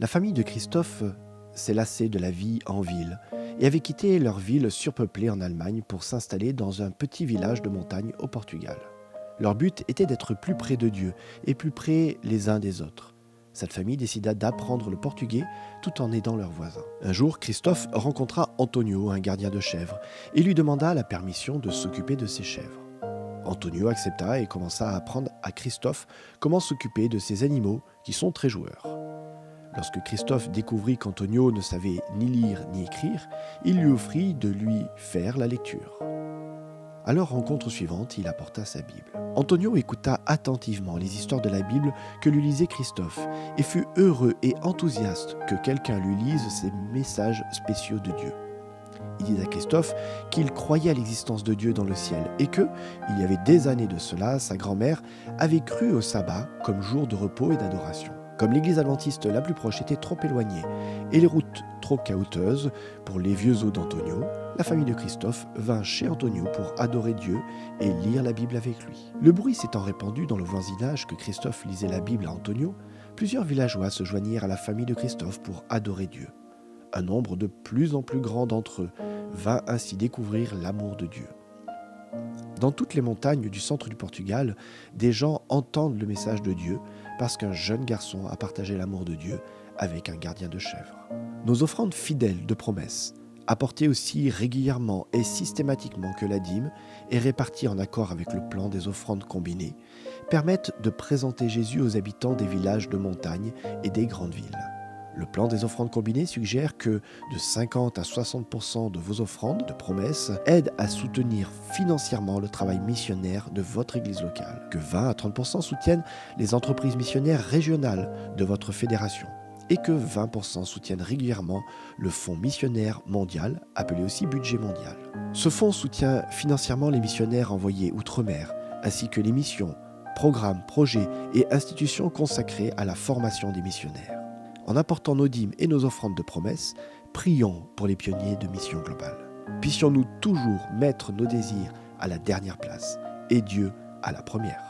La famille de Christophe s'est lassée de la vie en ville et avait quitté leur ville surpeuplée en Allemagne pour s'installer dans un petit village de montagne au Portugal. Leur but était d'être plus près de Dieu et plus près les uns des autres. Cette famille décida d'apprendre le portugais tout en aidant leurs voisins. Un jour, Christophe rencontra Antonio, un gardien de chèvres, et lui demanda la permission de s'occuper de ses chèvres. Antonio accepta et commença à apprendre à Christophe comment s'occuper de ces animaux qui sont très joueurs. Lorsque Christophe découvrit qu'Antonio ne savait ni lire ni écrire, il lui offrit de lui faire la lecture. À leur rencontre suivante, il apporta sa Bible. Antonio écouta attentivement les histoires de la Bible que lui lisait Christophe et fut heureux et enthousiaste que quelqu'un lui lise ces messages spéciaux de Dieu. Il dit à Christophe qu'il croyait à l'existence de Dieu dans le ciel et que, il y avait des années de cela, sa grand-mère avait cru au sabbat comme jour de repos et d'adoration. Comme l'église adventiste la plus proche était trop éloignée et les routes trop caouteuses pour les vieux os d'Antonio, la famille de Christophe vint chez Antonio pour adorer Dieu et lire la Bible avec lui. Le bruit s'étant répandu dans le voisinage que Christophe lisait la Bible à Antonio, plusieurs villageois se joignirent à la famille de Christophe pour adorer Dieu. Un nombre de plus en plus grand d'entre eux vint ainsi découvrir l'amour de Dieu. Dans toutes les montagnes du centre du Portugal, des gens entendent le message de Dieu parce qu'un jeune garçon a partagé l'amour de Dieu avec un gardien de chèvres. Nos offrandes fidèles de promesses, apportées aussi régulièrement et systématiquement que la dîme et réparties en accord avec le plan des offrandes combinées, permettent de présenter Jésus aux habitants des villages de montagne et des grandes villes. Le plan des offrandes combinées suggère que de 50 à 60% de vos offrandes de promesses aident à soutenir financièrement le travail missionnaire de votre église locale, que 20 à 30% soutiennent les entreprises missionnaires régionales de votre fédération et que 20% soutiennent régulièrement le Fonds missionnaire mondial, appelé aussi budget mondial. Ce fonds soutient financièrement les missionnaires envoyés outre-mer, ainsi que les missions, programmes, projets et institutions consacrées à la formation des missionnaires. En apportant nos dîmes et nos offrandes de promesses, prions pour les pionniers de Mission Globale. Puissions-nous toujours mettre nos désirs à la dernière place et Dieu à la première.